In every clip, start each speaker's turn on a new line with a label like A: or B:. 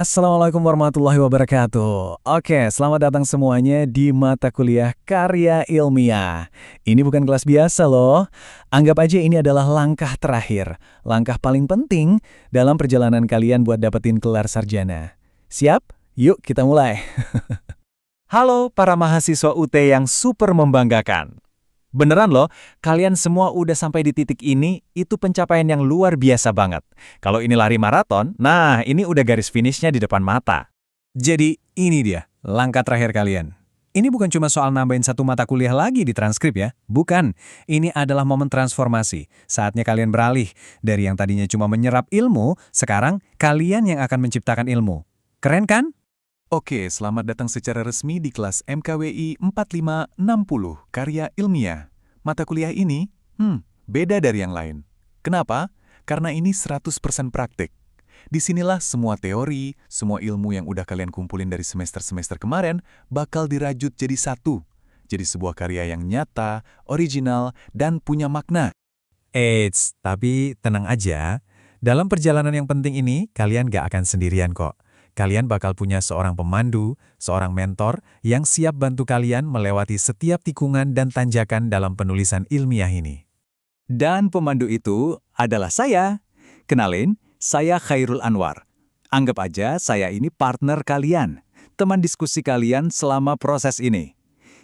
A: Assalamualaikum warahmatullahi wabarakatuh. Oke, selamat datang semuanya di mata kuliah Karya Ilmiah. Ini bukan kelas biasa loh. Anggap aja ini adalah langkah terakhir, langkah paling penting dalam perjalanan kalian buat dapetin gelar sarjana. Siap? Yuk kita mulai. Halo para mahasiswa UT yang super membanggakan. Beneran loh, kalian semua udah sampai di titik ini, itu pencapaian yang luar biasa banget. Kalau ini lari maraton, nah ini udah garis finishnya di depan mata. Jadi ini dia, langkah terakhir kalian. Ini bukan cuma soal nambahin satu mata kuliah lagi di transkrip ya, bukan. Ini adalah momen transformasi. Saatnya kalian beralih, dari yang tadinya cuma menyerap ilmu, sekarang kalian yang akan menciptakan ilmu. Keren kan? Oke, selamat datang secara resmi di kelas MKWI 4560, Karya Ilmiah. Mata kuliah ini, beda dari yang lain. Kenapa? Karena ini 100% praktik. Disinilah semua teori, semua ilmu yang udah kalian kumpulin dari semester-semester kemarin bakal dirajut jadi satu. Jadi sebuah karya yang nyata, original, dan punya makna. Eits, tapi tenang aja. Dalam perjalanan yang penting ini, kalian gak akan sendirian kok. Kalian bakal punya seorang pemandu, seorang mentor yang siap bantu kalian melewati setiap tikungan dan tanjakan dalam penulisan ilmiah ini. Dan pemandu itu adalah saya. Kenalin, saya Khairul Anwar. Anggap aja saya ini partner kalian, teman diskusi kalian selama proses ini.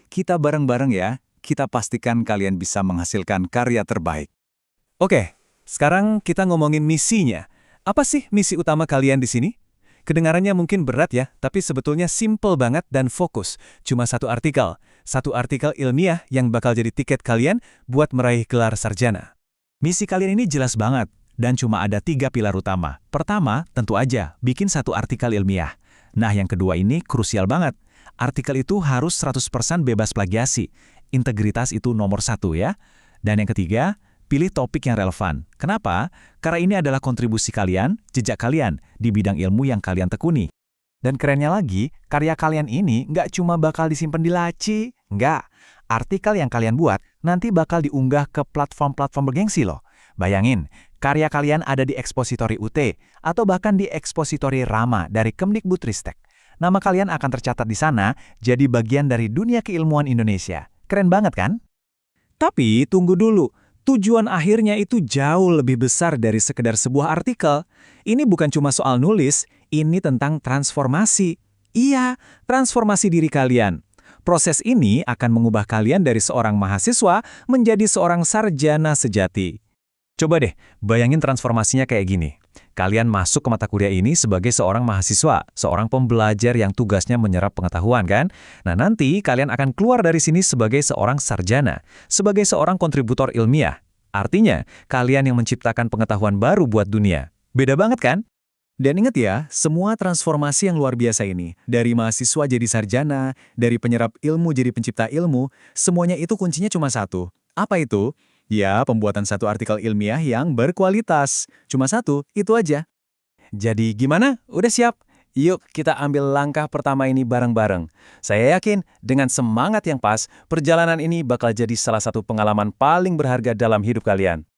A: Kita bareng-bareng ya, kita pastikan kalian bisa menghasilkan karya terbaik. Oke, sekarang kita ngomongin misinya. Apa sih misi utama kalian di sini? Kedengarannya mungkin berat ya, tapi sebetulnya simple banget dan fokus. Cuma satu artikel ilmiah yang bakal jadi tiket kalian buat meraih gelar sarjana. Misi kalian ini jelas banget, dan cuma ada 3 pilar utama. Pertama, tentu aja, bikin satu artikel ilmiah. Nah, yang kedua ini krusial banget. Artikel itu harus 100% bebas plagiasi. Integritas itu nomor 1 ya. Dan yang ketiga, pilih topik yang relevan. Kenapa? Karena ini adalah kontribusi kalian, jejak kalian, di bidang ilmu yang kalian tekuni. Dan kerennya lagi, karya kalian ini nggak cuma bakal disimpan di laci. Nggak. Artikel yang kalian buat nanti bakal diunggah ke platform-platform bergengsi loh. Bayangin, karya kalian ada di Ekspositori UT, atau bahkan di Ekspositori Rama dari Kemdikbudristek. Nama kalian akan tercatat di sana, jadi bagian dari dunia keilmuan Indonesia. Keren banget kan? Tapi tunggu dulu. Tujuan akhirnya itu jauh lebih besar dari sekedar sebuah artikel. Ini bukan cuma soal nulis, ini tentang transformasi. Iya, transformasi diri kalian. Proses ini akan mengubah kalian dari seorang mahasiswa menjadi seorang sarjana sejati. Coba deh, bayangin transformasinya kayak gini. Kalian masuk ke mata kuliah ini sebagai seorang mahasiswa, seorang pembelajar yang tugasnya menyerap pengetahuan kan? Nah nanti kalian akan keluar dari sini sebagai seorang sarjana, sebagai seorang kontributor ilmiah. Artinya, kalian yang menciptakan pengetahuan baru buat dunia. Beda banget kan? Dan ingat ya, semua transformasi yang luar biasa ini, dari mahasiswa jadi sarjana, dari penyerap ilmu jadi pencipta ilmu, semuanya itu kuncinya cuma satu. Apa itu? Ya, pembuatan satu artikel ilmiah yang berkualitas. Cuma satu, itu aja. Jadi gimana? Udah siap? Yuk kita ambil langkah pertama ini bareng-bareng. Saya yakin dengan semangat yang pas, perjalanan ini bakal jadi salah satu pengalaman paling berharga dalam hidup kalian.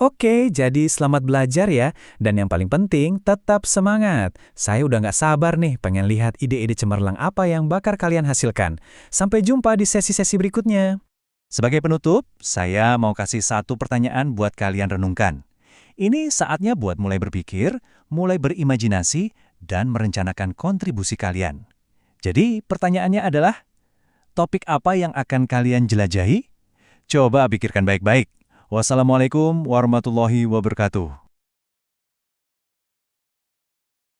A: Oke, jadi selamat belajar ya. Dan yang paling penting, tetap semangat. Saya udah nggak sabar nih pengen lihat ide-ide cemerlang apa yang bakal kalian hasilkan. Sampai jumpa di sesi-sesi berikutnya. Sebagai penutup, saya mau kasih satu pertanyaan buat kalian renungkan. Ini saatnya buat mulai berpikir, mulai berimajinasi, dan merencanakan kontribusi kalian. Jadi, pertanyaannya adalah, topik apa yang akan kalian jelajahi? Coba pikirkan baik-baik. Wassalamualaikum warahmatullahi wabarakatuh.